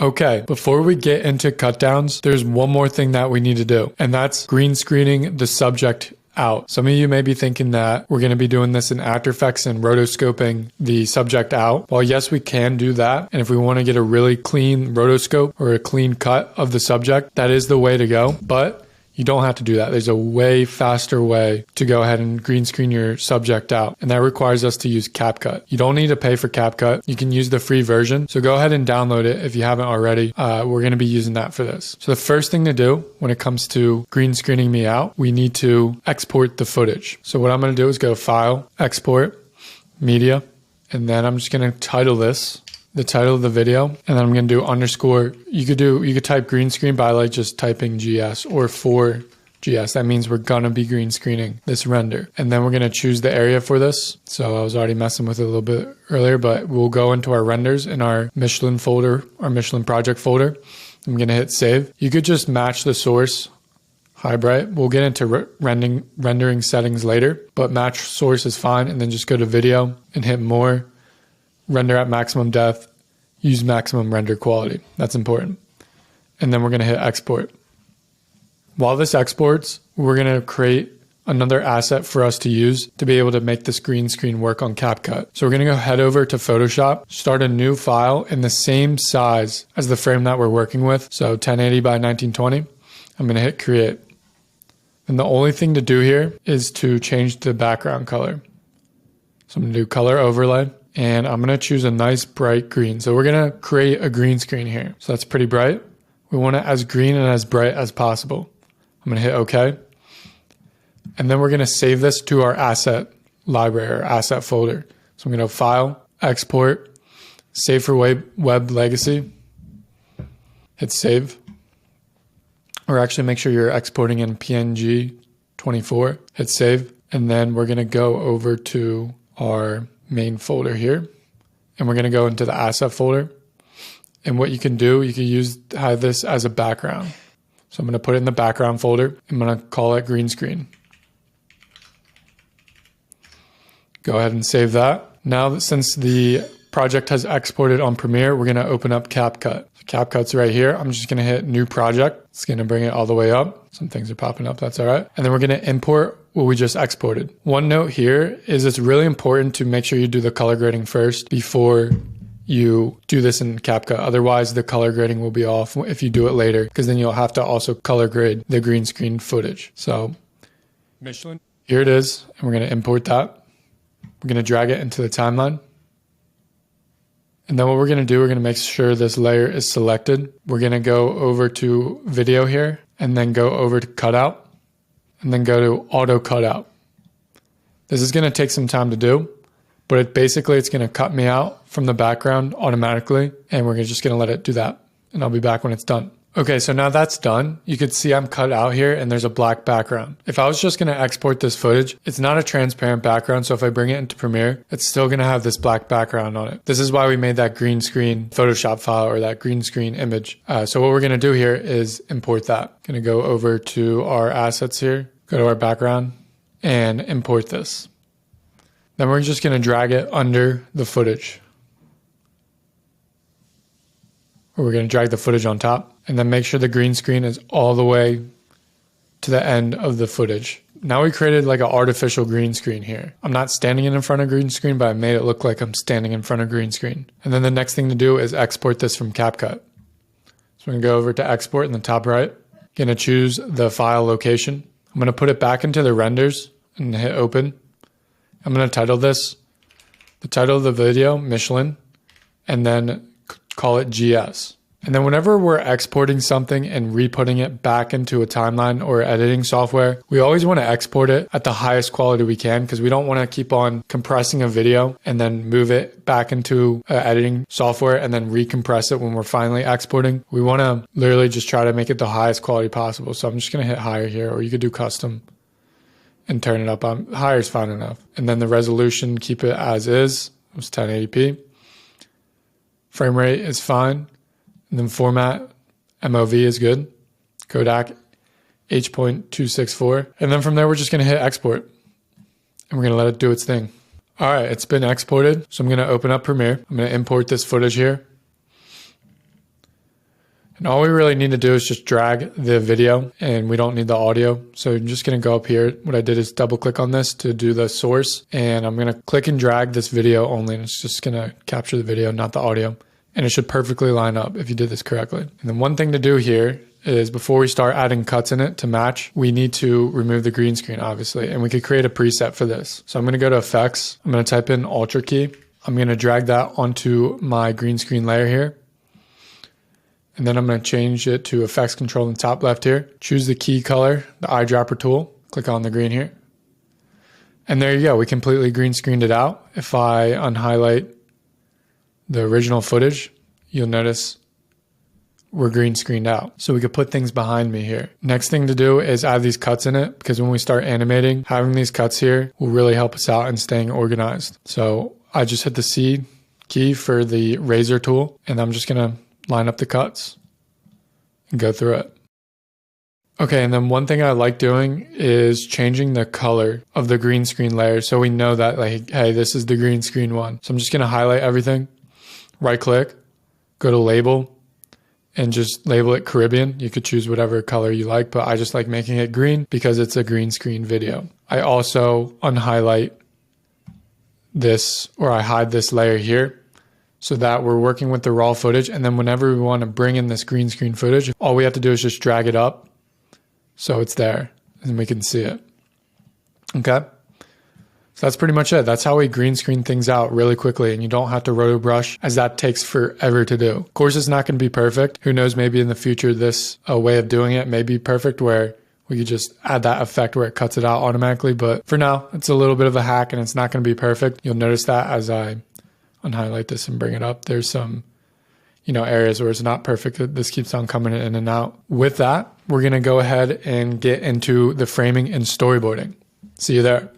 Okay, before we get into cut downs, there's one more thing that we need to do, and that's green screening the subject out. Some of you may be thinking that we're going to be doing this in After Effects and rotoscoping the subject out. Well, yes, we can do that. And if we want to get a really clean rotoscope or a clean cut of the subject, that is the way to go. But you don't have to do that. There's a way faster way to go ahead and green screen your subject out. And that requires us to use CapCut. You don't need to pay for CapCut. You can use the free version. So go ahead and download it if you haven't already. We're going to be using that for this. So the first thing to do when it comes to green screening me out, we need to export the footage. So what I'm going to do is go File, Export, Media, and then I'm just going to title this the title of the video, and then I'm going to do underscore. You could type green screen by like just typing GS or for GS. That means we're going to be green screening this render. And then we're going to choose the area for this. So I was already messing with it a little bit earlier, but we'll go into our renders in our Michelin folder, our Michelin project folder. I'm going to hit save. You could just match the source high bright. We'll get into rendering settings later, but match source is fine. And then just go to video and hit more. Render at maximum depth, use maximum render quality. That's important. And then we're going to hit export. While this exports, we're going to create another asset for us to use to be able to make this green screen work on CapCut. So we're going to go head over to Photoshop, start a new file in the same size as the frame that we're working with. So 1080 by 1920. I'm going to hit create. And the only thing to do here is to change the background color. So I'm going to do color overlay. And I'm going to choose a nice bright green. So we're going to create a green screen here. So that's pretty bright. We want it as green and as bright as possible. I'm going to hit OK. And then we're going to save this to our asset library or asset folder. So I'm going to File, Export, Save for Web Legacy. Hit Save. Or actually make sure you're exporting in PNG 24. Hit Save. And then we're going to go over to our main folder here, and we're going to go into the asset folder. And what you can do, you can have this as a background. So I'm going to put it in the background folder. I'm going to call it green screen. Go ahead and save that. Now, since the project has exported on Premiere, we're going to open up CapCut. So CapCut's right here. I'm just going to hit new project. It's going to bring it all the way up. Some things are popping up. That's all right. And then we're going to import what we just exported. One note here is it's really important to make sure you do the color grading first before you do this in CapCut. Otherwise, the color grading will be off if you do it later, because then you'll have to also color grade the green screen footage. So Michelin, here it is. And we're going to import that. We're going to drag it into the timeline. And then what we're going to do, we're going to make sure this layer is selected. We're going to go over to video here and then go over to cutout and then go to auto cutout. This is going to take some time to do, but it's going to cut me out from the background automatically. And we're just going to let it do that. And I'll be back when it's done. Okay, so now that's done. You can see I'm cut out here and there's a black background. If I was just going to export this footage, it's not a transparent background. So if I bring it into Premiere, it's still going to have this black background on it. This is why we made that green screen Photoshop file or that green screen image. So what we're going to do here is import that. Going to go over to our assets here, go to our background and import this. Then we're just going to drag it under the footage. Or we're going to drag the footage on top and then make sure the green screen is all the way to the end of the footage. Now we created like an artificial green screen here. I'm not standing in front of green screen, but I made it look like I'm standing in front of green screen. And then the next thing to do is export this from CapCut. So we're going to go over to export in the top right. Going to choose the file location. I'm going to put it back into the renders and hit open. I'm going to title this, the title of the video, Michelin, and then call it GS. And then whenever we're exporting something and re-putting it back into a timeline or editing software, we always want to export it at the highest quality we can, because we don't want to keep on compressing a video and then move it back into editing software and then recompress it when we're finally exporting. We want to literally just try to make it the highest quality possible. So I'm just going to hit higher here, or you could do custom and turn it up. Higher is fine enough. And then the resolution, keep it as is. It was 1080p. Frame rate is fine. And then format, MOV is good. Kodak, H.264. And then from there, we're just going to hit export. And we're going to let it do its thing. All right, it's been exported. So I'm going to open up Premiere. I'm going to import this footage here. And all we really need to do is just drag the video, and we don't need the audio. So I'm just going to go up here. What I did is double click on this to do the source, and I'm going to click and drag this video only, and it's just going to capture the video, not the audio. And it should perfectly line up if you did this correctly. And then one thing to do here is before we start adding cuts in it to match, we need to remove the green screen, obviously, and we could create a preset for this. So I'm going to go to effects. I'm going to type in Ultra key. I'm going to drag that onto my green screen layer here. And then I'm going to change it to effects control in the top left here. Choose the key color, the eyedropper tool. Click on the green here. And there you go. We completely green screened it out. If I unhighlight the original footage, you'll notice we're green screened out. So we could put things behind me here. Next thing to do is add these cuts in it, because when we start animating, having these cuts here will really help us out in staying organized. So I just hit the C key for the razor tool, and I'm just going to line up the cuts and go through it. Okay, and then one thing I like doing is changing the color of the green screen layer so we know that, like, hey, this is the green screen one. So I'm just going to highlight everything, right click, go to label, and just label it Caribbean. You could choose whatever color you like, but I just like making it green because it's a green screen video. I also unhighlight this, or I hide this layer here, so that we're working with the raw footage. And then whenever we want to bring in this green screen footage, all we have to do is just drag it up so it's there and we can see it. Okay. So that's pretty much it. That's how we green screen things out really quickly, and you don't have to roto brush, as that takes forever to do. Of course, it's not going to be perfect. Who knows, maybe in the future, this way of doing it may be perfect where we could just add that effect where it cuts it out automatically. But for now, it's a little bit of a hack and it's not going to be perfect. You'll notice that as I unhighlight this and bring it up, there's some, areas where it's not perfect. This keeps on coming in and out. With that, we're going to go ahead and get into the framing and storyboarding. See you there.